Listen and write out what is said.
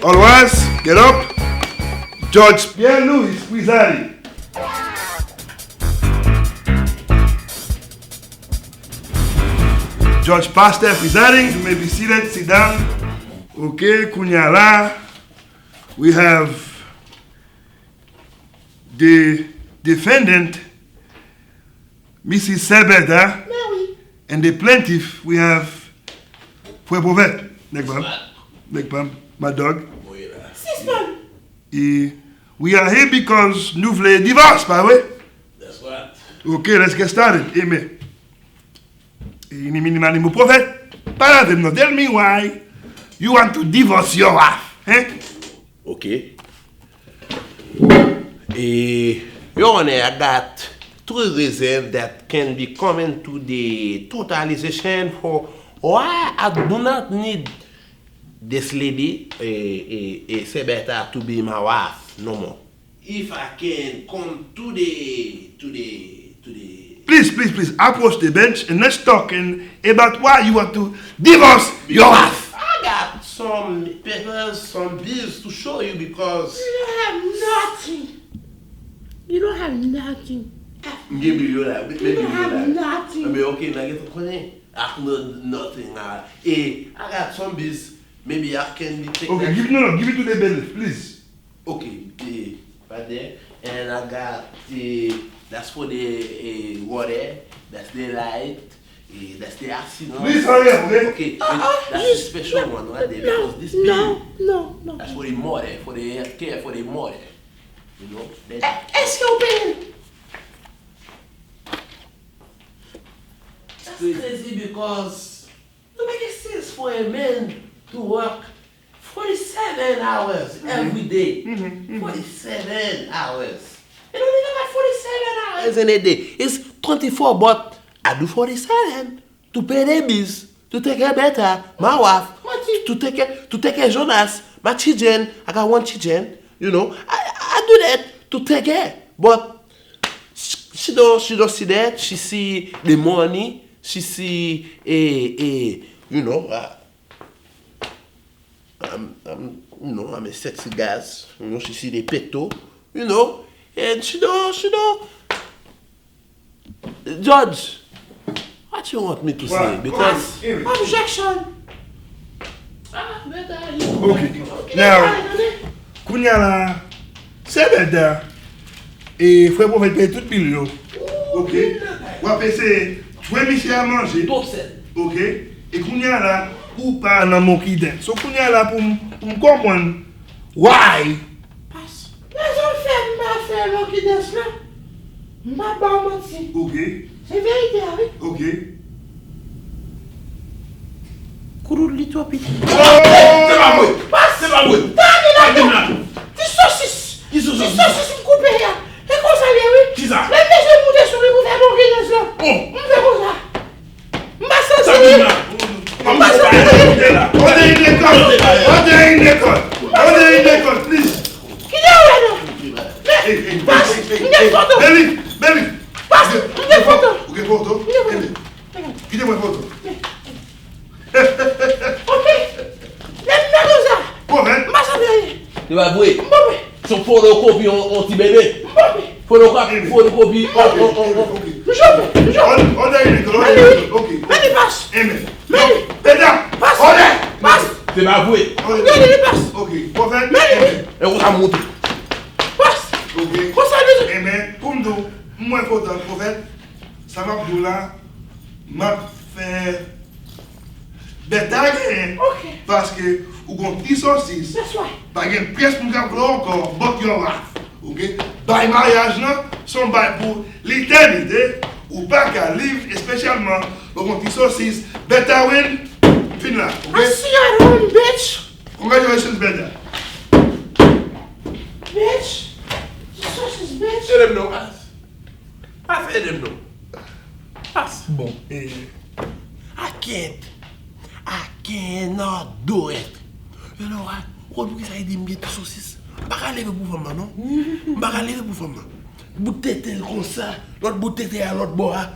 Always, get up. George Pierre-Louis Wizari. George Pastor presiding. You may be seated. Sit down. Okay, Kunyala. We have the defendant, Mrs. Bertha, and the plaintiff, we have Prophete. Nekbam, my dog. We are here because nous voulons divorce, by the way. That's right. Okay, let's get started. Amen. Prophet, tell me why you want to divorce your wife. Eh? Okay. Your Honor, I got two reasons that can be coming to the totalization for why I do not need this lady, Bertha, to be my wife no more. If I can come to the Please, approach the bench and let's talk about why you want to divorce your wife. I got some papers, some bills to show you because you don't have nothing. You don't have nothing. Maybe you have. Maybe you don't have nothing. I mean, okay, now get the money. I have nothing. I got some bills. Maybe I can take okay, that. give it to the bailiff, please. Okay, right there. And I got that's for the water, that's the light, that's the accident. Please hurry up, okay? Okay, that's the special one right there. No, because this bill, no. that's for the mother, for the health care, for the mother. You know? Est-ce que vous That's crazy because you make it sense for a man to work 47 hours every day. 47 hours. You don't even got 47 hours in a day. It's 24, but I do 47 to pay the bills, to take care of Bertha, my wife, to take care of Jonas, my children. I got one children. You know, I do that to take care. But she don't see that. She see the money. She see you know. I'm a sexy guy. You know, she see the peto, you know, and she don't. Judge, what you want me to say? Because objection. Okay. Now, Kunyala, Bertha, et Frère Prophète paye tout bill yo. Ok. Ou après c'est, toi Michel à manger. Ok. Et Kunyala, ou pas dans mon kiden. So Kunyala pour comprendre why. Passe. Les faire mon kiden là. Ma pas menti. Ok. C'est vérité, oui. Ok. Courou li toi petit. c'est pas vrai. C'est pas vrai. Des saucisses. Des saucisses coupées là. Et comment ça vient, oui? Qui ça? Les messieurs monter sur lui pour faire mon kiden là. On fait comme ça. Ma sensibilité. Order in the court, please. Qui est là? Passe. Une photo. Baby. Passe. Une photo. Ok, photo. Quittez-moi photo. Ok. Les ça. Prophète. Ma sensibilité. C'est pas vrai. Mbobé. Son photocopie on petit bébé. Mbobé. Photocopie Order in the court. Ok. Mani passe. Amen. Mani. Bertha. Passe. Order. Passe. c'est pas vrai. Mani passe. Ok. Prophète. Mani. Et on a monté. Ok? Quoi ça dit? Eh bien, pour nous, moi, pour le prophète, ça m'a dit là, m'a fait Bertha gagner. Ok. Parce que, ou qu'on petit saucisse, That's right. pas une pièce pour nous encore, but your life. Ok? By mariage, là, son bail pour l'éternité, ou pas qu'à livre, et spécialement, pour qu'on petit saucisse, Bertha win, fin là. Ok? I see you at home, bitch. Congratulations, Bertha. Bitch. Suspicious bitch. Say them no. I said them no. Pass. Bon, et. I cannot do it. You know what? What do you say? Dim get saucisse. Pas lever pour femme non? Pas lever pour femme. Bout tête comme ça, l'autre bout tête à l'autre bois.